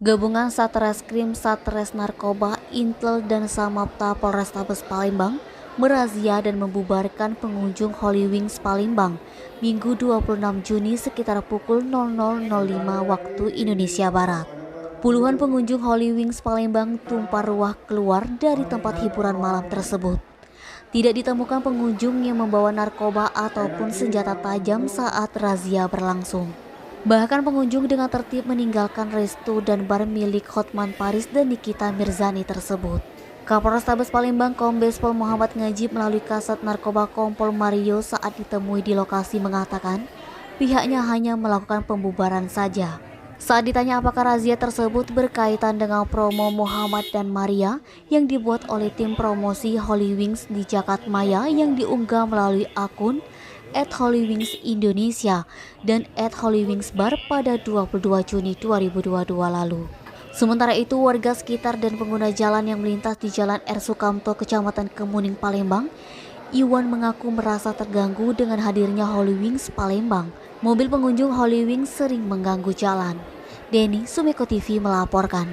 Gabungan Satreskrim, Satres Narkoba, Intel, dan Samapta Polrestabes Palembang merazia dan membubarkan pengunjung Holy Wings Palembang Minggu 26 Juni sekitar pukul 00.05 waktu Indonesia Barat. Puluhan pengunjung Holy Wings Palembang tumpah ruah keluar dari tempat hiburan malam tersebut. Tidak ditemukan pengunjung yang membawa narkoba ataupun senjata tajam saat razia berlangsung. Bahkan pengunjung dengan tertib meninggalkan resto dan bar milik Hotman Paris dan Nikita Mirzani tersebut. Kapolrestabes Palembang Kombes Pol Muhammad Ngajib melalui Kasat Narkoba Kompol Mario saat ditemui di lokasi mengatakan pihaknya hanya melakukan pembubaran saja. Saat ditanya apakah razia tersebut berkaitan dengan promo Muhammad dan Maria yang dibuat oleh tim promosi Holy Wings di Jakartmaya yang diunggah melalui akun @HolyWings Indonesia dan @HolyWings Bar pada 22 Juni 2022 lalu. Sementara itu, warga sekitar dan pengguna jalan yang melintas di Jalan R. Sukamto, Kecamatan Kemuning, Palembang, Iwan mengaku merasa terganggu dengan hadirnya Holy Wings Palembang. Mobil pengunjung Holy Wings sering mengganggu jalan. Denny, Sumeko TV melaporkan.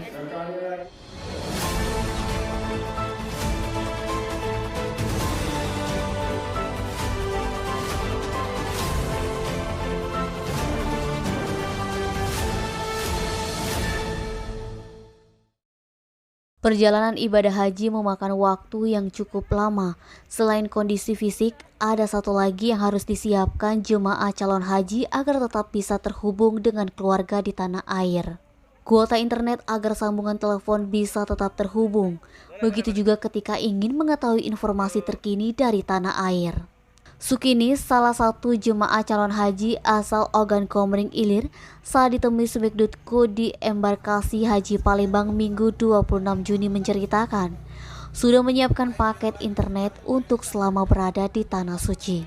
Perjalanan ibadah haji memakan waktu yang cukup lama. Selain kondisi fisik, ada satu lagi yang harus disiapkan jemaah calon haji agar tetap bisa terhubung dengan keluarga di tanah air. Kuota internet agar sambungan telepon bisa tetap terhubung. Begitu juga ketika ingin mengetahui informasi terkini dari tanah air. Sukini, salah satu jemaah calon haji asal Ogan Komering Ilir, saat ditemui Subek.co di embarkasi Haji Palembang Minggu 26 Juni menceritakan, sudah menyiapkan paket internet untuk selama berada di Tanah Suci.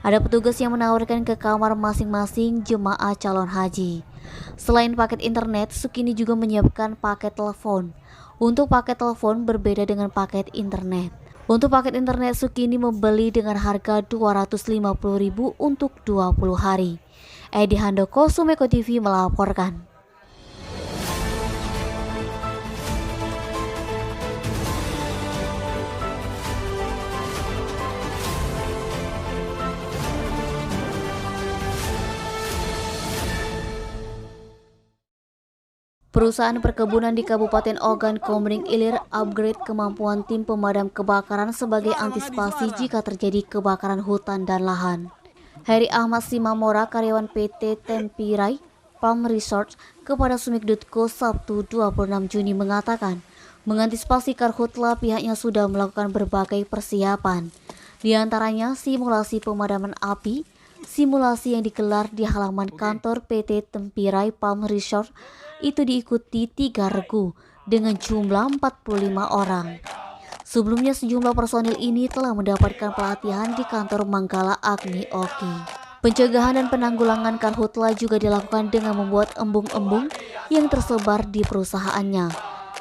Ada petugas yang menawarkan ke kamar masing-masing jemaah calon haji. Selain paket internet, Sukini juga menyiapkan paket telepon. Untuk paket telepon berbeda dengan paket internet. Untuk paket internet, Sukini membeli dengan harga Rp250.000 untuk 20 hari. Edi Handoko, Sumeko TV melaporkan. Perusahaan perkebunan di Kabupaten Ogan Komering Ilir upgrade kemampuan tim pemadam kebakaran sebagai antisipasi jika terjadi kebakaran hutan dan lahan. Heri Ahmad Simamora, karyawan PT Tempirai Palm Resort, kepada Sumik.co Sabtu 26 Juni mengatakan, mengantisipasi karhutla pihaknya sudah melakukan berbagai persiapan. Di antaranya simulasi pemadaman api, simulasi yang digelar di halaman kantor PT Tempirai Palm Resort itu diikuti 3 regu dengan jumlah 45 orang. Sebelumnya sejumlah personil ini telah mendapatkan pelatihan di kantor Manggala Agni Oki. Pencegahan dan penanggulangan karhutla juga dilakukan dengan membuat embung-embung yang tersebar di perusahaannya.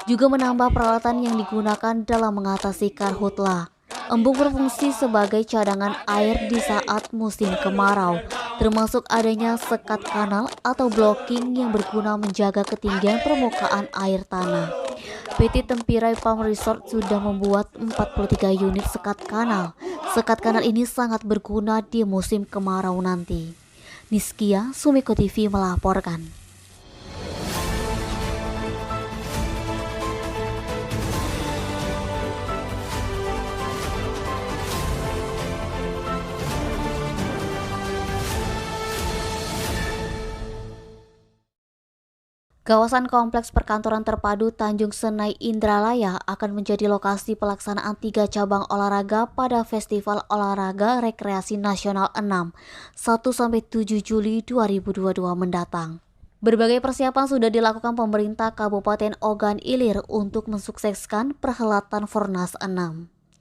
Juga menambah peralatan yang digunakan dalam mengatasi karhutla. Embung berfungsi sebagai cadangan air di saat musim kemarau, termasuk adanya sekat kanal atau blocking yang berguna menjaga ketinggian permukaan air tanah. PT Tempirai Palm Resort sudah membuat 43 unit sekat kanal. Sekat kanal ini sangat berguna di musim kemarau nanti. Niskia, Sumeko TV melaporkan. Kawasan Kompleks Perkantoran Terpadu Tanjung Senai Indralaya akan menjadi lokasi pelaksanaan 3 cabang olahraga pada Festival Olahraga Rekreasi Nasional 6, 1-7 Juli 2022 mendatang. Berbagai persiapan sudah dilakukan pemerintah Kabupaten Ogan Ilir untuk mensukseskan perhelatan Fornas 6.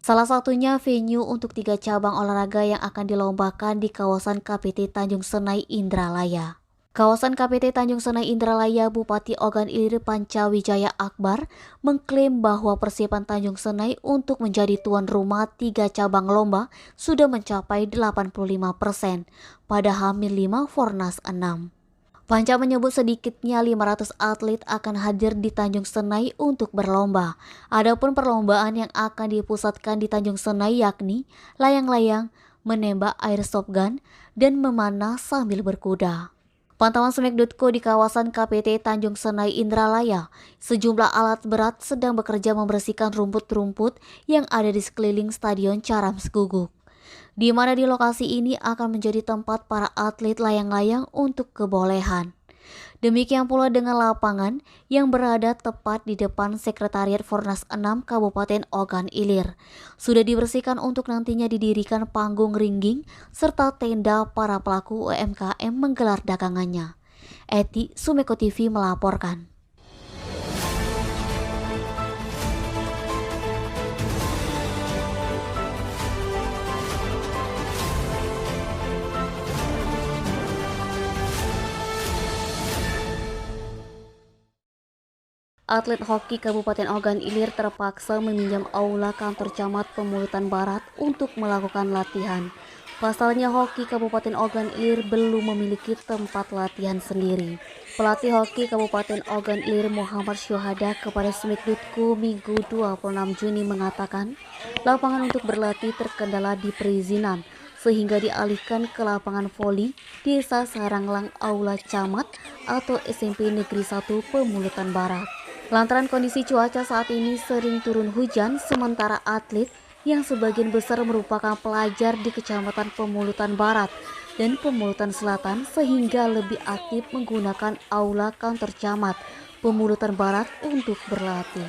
Salah satunya venue untuk 3 cabang olahraga yang akan dilombakan di kawasan KPT Tanjung Senai Indralaya. Kawasan KPT Tanjung Senai Indralaya Bupati Ogan Ilir Pancawijaya Akbar mengklaim bahwa persiapan Tanjung Senai untuk menjadi tuan rumah 3 cabang lomba sudah mencapai 85% pada H-5 Fornas 6. Panca menyebut sedikitnya 500 atlet akan hadir di Tanjung Senai untuk berlomba. Adapun perlombaan yang akan dipusatkan di Tanjung Senai yakni layang-layang, menembak airsoft gun, dan memanah sambil berkuda. Pantauan Semek.co di kawasan KPT Tanjung Senai Indralaya, sejumlah alat berat sedang bekerja membersihkan rumput-rumput yang ada di sekeliling Stadion Carams Guguk, di mana di lokasi ini akan menjadi tempat para atlet layang-layang untuk kebolehan. Demikian pula dengan lapangan yang berada tepat di depan Sekretariat Fornas 6 Kabupaten Ogan Ilir. Sudah dibersihkan untuk nantinya didirikan panggung ringging serta tenda para pelaku UMKM menggelar dagangannya. Eti, Sumeko TV melaporkan. Atlet hoki Kabupaten Ogan Ilir terpaksa meminjam aula kantor camat Pemulutan Barat untuk melakukan latihan. Pasalnya hoki Kabupaten Ogan Ilir belum memiliki tempat latihan sendiri. Pelatih hoki Kabupaten Ogan Ilir Muhammad Syuhada kepada Semek.co Minggu 26 Juni mengatakan, lapangan untuk berlatih terkendala di perizinan, sehingga dialihkan ke lapangan voli Desa Saranglang Aula Camat atau SMP Negeri 1 Pemulutan Barat. Lantaran kondisi cuaca saat ini sering turun hujan, sementara atlet yang sebagian besar merupakan pelajar di Kecamatan Pemulutan Barat dan Pemulutan Selatan sehingga lebih aktif menggunakan aula kantor camat Pemulutan Barat untuk berlatih.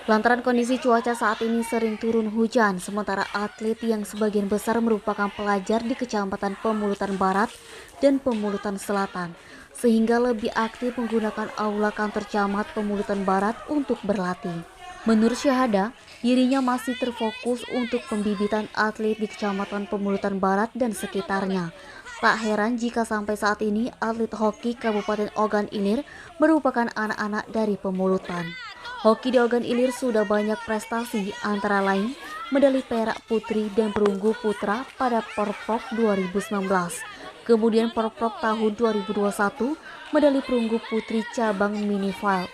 Lantaran kondisi cuaca saat ini sering turun hujan, sementara atlet yang sebagian besar merupakan pelajar di Kecamatan Pemulutan Barat dan Pemulutan Selatan, sehingga lebih aktif menggunakan aula kantor camat Pemulutan Barat untuk berlatih. Menurut Syahada, dirinya masih terfokus untuk pembibitan atlet di Kecamatan Pemulutan Barat dan sekitarnya. Tak heran jika sampai saat ini atlet hoki Kabupaten Ogan Ilir merupakan anak-anak dari Pemulutan. Hoki di Ogan Ilir sudah banyak prestasi, antara lain medali perak putri dan perunggu putra pada Porprov 2019. Kemudian Porprov tahun 2021, medali perunggu putri cabang mini vault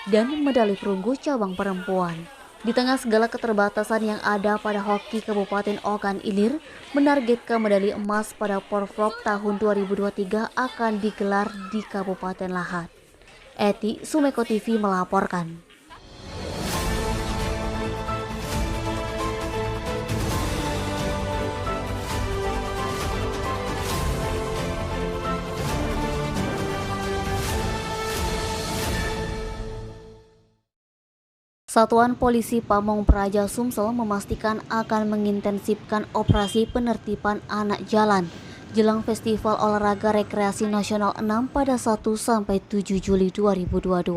dan medali perunggu cabang perempuan. Di tengah segala keterbatasan yang ada pada hoki Kabupaten Ogan Ilir, menargetkan medali emas pada Porprov tahun 2023 akan digelar di Kabupaten Lahat. Eti, Sumeko TV melaporkan. Satuan Polisi Pamong Praja Sumsel memastikan akan mengintensifkan operasi penertiban anak jalan jelang Festival Olahraga Rekreasi Nasional 6 pada 1-7 Juli 2022.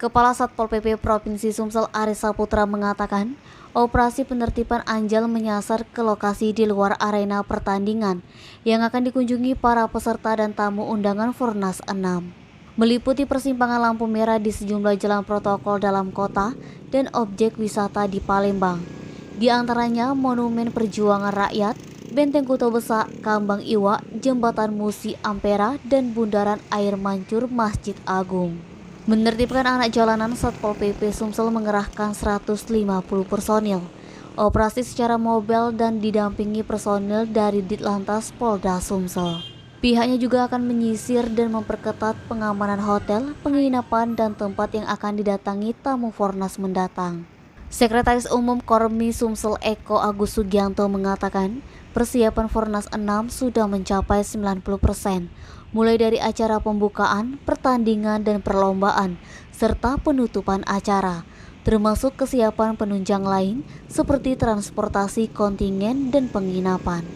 Kepala Satpol PP Provinsi Sumsel Aris Saputra mengatakan, operasi penertiban anjal menyasar ke lokasi di luar arena pertandingan yang akan dikunjungi para peserta dan tamu undangan Fornas 6. Meliputi persimpangan lampu merah di sejumlah jalan protokol dalam kota dan objek wisata di Palembang. Di antaranya Monumen Perjuangan Rakyat, Benteng Kuto Besak, Kambang Iwa, Jembatan Musi Ampera, dan Bundaran Air Mancur Masjid Agung. Menertibkan anak jalanan, Satpol PP Sumsel mengerahkan 150 personil. Operasi secara mobile dan didampingi personil dari Ditlantas Polda Sumsel. Pihaknya juga akan menyisir dan memperketat pengamanan hotel, penginapan, dan tempat yang akan didatangi tamu Fornas mendatang. Sekretaris Umum Kormi Sumsel Eko Agus Sugianto mengatakan, persiapan Fornas 6 sudah mencapai 90%, mulai dari acara pembukaan, pertandingan, dan perlombaan, serta penutupan acara, termasuk kesiapan penunjang lain seperti transportasi kontingen dan penginapan.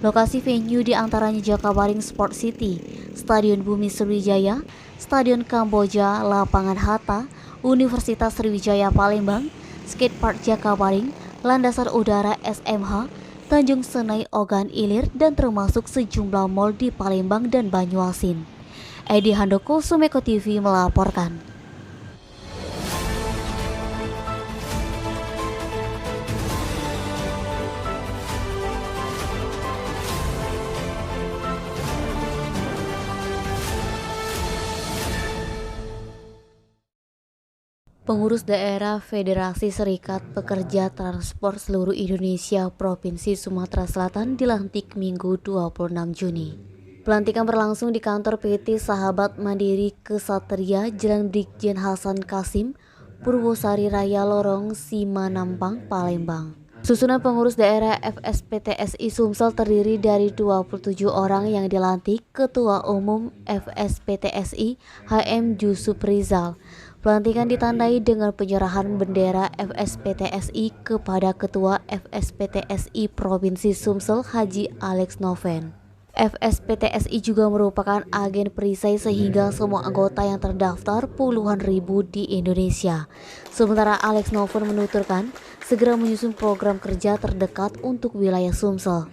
Lokasi venue diantaranya Jakabaring Sport City, Stadion Bumi Sriwijaya, Stadion Kamboja, Lapangan Hatta, Universitas Sriwijaya Palembang, Skatepark Jakabaring, Landasan Udara SMH, Tanjung Senai Ogan Ilir, dan termasuk sejumlah mal di Palembang dan Banyuasin. Edi Handoko, Sumeko TV melaporkan. Pengurus daerah Federasi Serikat Pekerja Transport Seluruh Indonesia Provinsi Sumatera Selatan dilantik Minggu 26 Juni. Pelantikan berlangsung di kantor PT Sahabat Mandiri Kesatria, Jalan Brigjen Hasan Kasim, Purwosari Raya Lorong, Simanampang, Palembang. Susunan pengurus daerah FSPTSI Sumsel terdiri dari 27 orang yang dilantik Ketua Umum FSPTSI HM Jusuf Rizal. Pelantikan ditandai dengan penyerahan bendera FSPTSI kepada Ketua FSPTSI Provinsi Sumsel Haji Alex Noven. FSPTSI juga merupakan agen perisai sehingga semua anggota yang terdaftar puluhan ribu di Indonesia. Sementara Alex Noven menuturkan segera menyusun program kerja terdekat untuk wilayah Sumsel.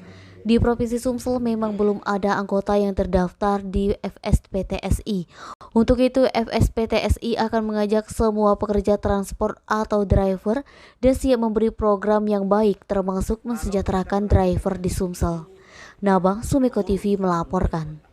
Di Provinsi Sumsel memang belum ada anggota yang terdaftar di FSPTSI. Untuk itu, FSPTSI akan mengajak semua pekerja transport atau driver dan siap memberi program yang baik termasuk mensejahterakan driver di Sumsel. Nabang, Sumiko TV melaporkan.